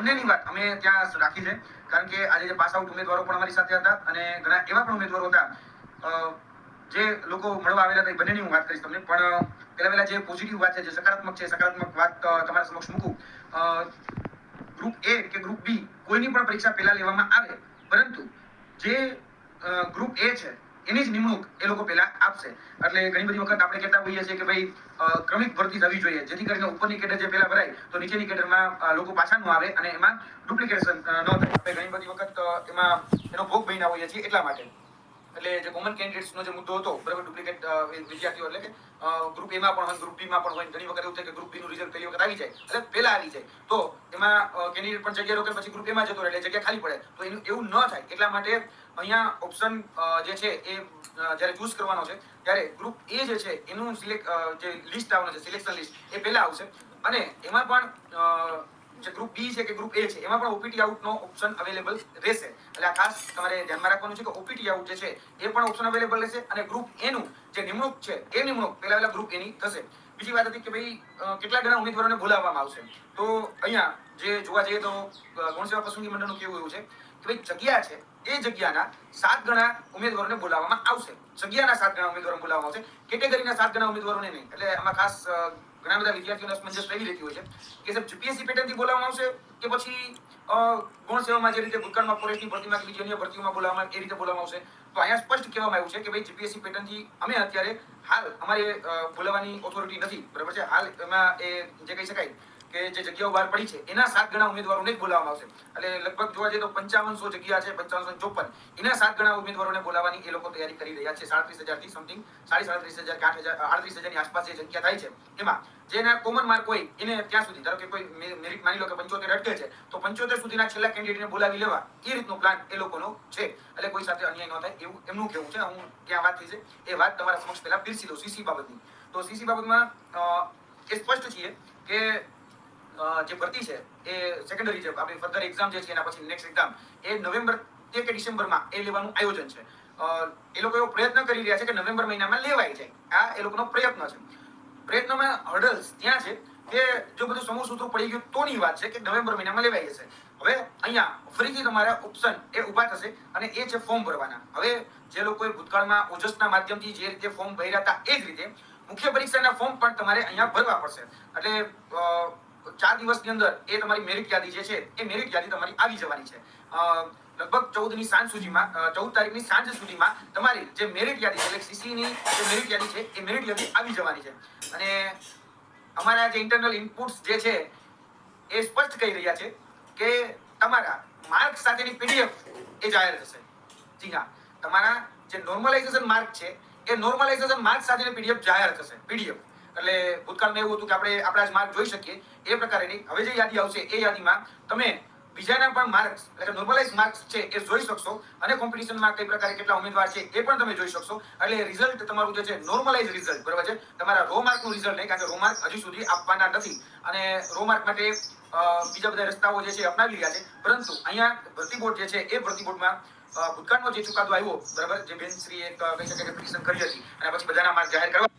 બંનેની વાત અમે ત્યાં રાખી છે, કારણ કે આજે જે પાસ આઉટ ઉમેદવારો પણ અમારી સાથે હતા અને ઘણા એવા પણ ઉમેદવારો હતા જે લોકો મળવા આવેલા હતા. એ બંનેની હું વાત કરીશ તમને, પણ પહેલા જે પોઝિટિવ વાત છે, જે સકારાત્મક છે, સકારાત્મક વાત તમારા સમક્ષ મૂકું. ગ્રુપ એ કે ગ્રુપ બી કોઈની પણ પરીક્ષા પહેલા લેવામાં આવે, પરંતુ જે ગ્રુપ એ છે એની જ નિમણૂક એ લોકો પહેલા આપશે. એટલે ઘણી બધી વખત આપણે કહેતા હોઈએ છીએ કે ભાઈ ક્રમિક ભરતી થવી જોઈએ, જેથી કરીને ઉપરની કેડર જે પહેલા ભરાય તો નીચેની કેડરમાં લોકો પાછા ન આવે અને એમાં ડુપ્લિકેશન ન થાય. આપણે ઘણી બધી વખત એમાં એનો ભોગ બન્યા હોઈએ છીએ એટલા માટે. એટલે જે કોમન કેન્ડિડેટ્સનો જે મુદ્દો હતો, બરાબર, ડુપ્લિકેટ વિદ્યાર્થીઓ, એટલે કે ગ્રુપ એ માં પણ હોય, ગ્રુપ બી માં પણ હોય. ઘણી વખત એવું થાય કે ગ્રુપ બી નું રિઝલ્ટ પહેલી વખત આવી જાય, એટલે પહેલા આવી જાય, તો એમાં કેન્ડિડેટ પણ જગ્યા રોકે, પછી ગ્રુપ એમાં જતો રહે, એટલે જગ્યા ખાલી પડે. તો એનું એવું ન થાય એટલા માટે અહીંયા ઓપ્શન જે છે એ જ્યારે ચૂઝ કરવાનો છે ત્યારે ગ્રુપ એ જે છે એનું જે લિસ્ટ આવવાનું છે, સિલેક્શન લિસ્ટ, એ પહેલા આવશે. અને એમાં પણ જે ગ્રુપ બી છે કે ગ્રુપ એ છે એમાં પણ ઓપીટી આઉટ નો ઓપ્શન અવેલેબલ રહેશે. એટલે આ ખાસ તમારે ધ્યાનમાં રાખવાનું છે કે ઓપીટી આઉટ જે છે એ પણ ઓપ્શન અવેલેબલ રહેશે. અને ગ્રુપ એ નું જે નિમણૂક છે એ નિમણૂક પહેલા ગ્રુપ એની થશે. બીજી વાત હતી કે ભાઈ કેટલા ગણા ઉમેદવારોને બોલાવવામાં આવશે. તો અહીંયા જે જોવા જઈએ તો ગૌણ સેવા પસંદગી મંડળનું કેવું એવું છે કે ભાઈ જગ્યા છે એ જગ્યાના 7 ગણા ઉમેદવારોને બોલાવવામાં આવશે. જગ્યાના 7 ગણા ઉમેદવારો બોલાવવામાં આવશે, કેટેગરીના 7 ગણા ઉમેદવારોને નહીં. એટલે આમાં ખાસ ઘણા બધા વિદ્યાર્થીઓને અસમંજસ એવી રહેતી હોય છે કે સાહેબ જીપીએસસી પેટર્નથી બોલાવવામાં આવશે કે પછી ગૌણ સેવામાં જે રીતે ભૂતકાળમાં ફોરેસ્ટની ભરતીમાં કે બીજી અન્ય ભરતીઓમાં બોલાવવામાં એ રીતે બોલાવવામાં આવશે. તો અહીંયા સ્પષ્ટ કહેવામાં આવ્યું છે કે ભાઈ જીપીએસસી પેટર્નથી અમે અત્યારે હાલ અમારે બોલાવવાની ઓથોરિટી નથી, બરાબર છે. હાલ એમાં એ જે કહી શકાય કે જે જગ્યાઓ બહાર પડી છે એના 7 ગણા ઉમેદવારોને જ બોલાવવામાં આવશે. એટલે લગભગ જોવા જઈએ તો 5500 જગ્યા છે, 5554, એના 7 ગણા ઉમેદવારોને બોલાવવાની એ લોકો તૈયારી કરી રહ્યા છે. 37,000 થી સમથિંગ 37,500 કે 38,000 ની આસપાસ જે જગ્યા થાય છે એમાં જેના કોમન માર્ક હોય એને ત્યાં સુધી, ધારો કે કોઈ મેરિટ માની લો કે 75 અટકે છે, તો 75 સુધીના છેલ્લા કેન્ડિડેટને બોલાવી લેવા એ રીતનો પ્લાન એ લોકોનો છે. એટલે કોઈ સાથે અન્યાય ન થાય એવું એમનું કહેવું છે. હું ક્યાં વાત થઈ છે એ વાત તમારા સમક્ષ પહેલા પીરસી દઉં સીસી બાબતની. તો સીસી બાબતમાં એ સ્પષ્ટ છીએ કે જે ભરતી છે એ સેકન્ડરી છે, આપણી ફર્ધર એક્ઝામ જે છે એના પછી નેક્સ્ટ એક્ઝામ એ નવેમ્બર કે ડિસેમ્બરમાં એ લેવાનું આયોજન છે. એ લોકો એવો પ્રયત્ન કરી રહ્યા છે કે નવેમ્બર મહિનામાં લેવાઈ જાય. આ એ લોકોનો પ્રયત્ન છે. પ્રયત્નમાં હર્ડલ્સ ત્યાં છે કે જો બધું સમૂહ સૂત્રો પડી ગયું તોની વાત છે કે નવેમ્બર મહિનામાં લેવાઈ જશે. હવે અહીંયા ફરીથી તમારા ઓપ્શન એ ઊભા થશે અને એ છે ફોર્મ ભરવાના. હવે જે લોકોએ ભૂતકાળમાં ઓજસના માધ્યમથી જે રીતે ફોર્મ ભર્યા હતા એ જ રીતે મુખ્ય પરીક્ષાના ફોર્મ પણ તમારે અહીંયા ભરવા પડશે. એટલે 4 દિવસની અંદર એ તમારી મેરિટ યાદી જે છે એ મેરિટ યાદી તમારી આવી જવાની છે. લગભગ 14 ની સાંજ સુધીમાં, 14 તારીખની સાંજ સુધીમાં તમારી જે મેરિટ યાદી એટલે સીસી ની જે મેરિટ યાદી છે એ મેરિટ યાદી આવી જવાની છે. અને અમારા જે ઇન્ટરનલ ઇનપુટ્સ જે છે એ સ્પષ્ટ કહી રહ્યા છે કે તમારા માર્ક સાથેની પીડીએફ એ જાહેર થશે. જી હા, તમારા જે નોર્મલાઇઝેશન માર્ક છે એ નોર્મલાઇઝેશન માર્ક સાથેની પીડીએફ જાહેર થશે. પીડીએફ એટલે ભૂતકાળમાં એવું હતું કે આપણે આપણા જ માર્ક જોઈ શકીએ એ પ્રકારે નહીં. હવે જે યાદી આવશે એ યાદીમાં તમે બીજાના પણ માર્ક્સ એટલે નોર્મલાઇઝ માર્ક્સ છે એ જોઈ શકશો અને કોમ્પિટિશનમાં કઈ પ્રકારે કેટલા ઉમેદવાર છે એ પણ તમે જોઈ શકશો. એટલે રિઝલ્ટ તમારું જે છે નોર્મલાઇઝ રિઝલ્ટ, બરાબર છે. તમારા રો માર્કનું રિઝલ્ટ નહીં, કારણ કે રો માર્ક હજી સુધી આપવાના નથી અને રો માર્ક માટે બીજા બધા રસ્તાઓ જે છે અપનાવી રહ્યા છે. પરંતુ અહીંયા ભરતી બોર્ડ જે છે એ ભરતી બોર્ડમાં ભૂતકાળનો જે ચુકાદો આવ્યો, બરાબર, જે બેનશ્રીએ કહી શકાય કે પિટિશન કરી હતી અને પછી બધાના માર્ક જાહેર કરવા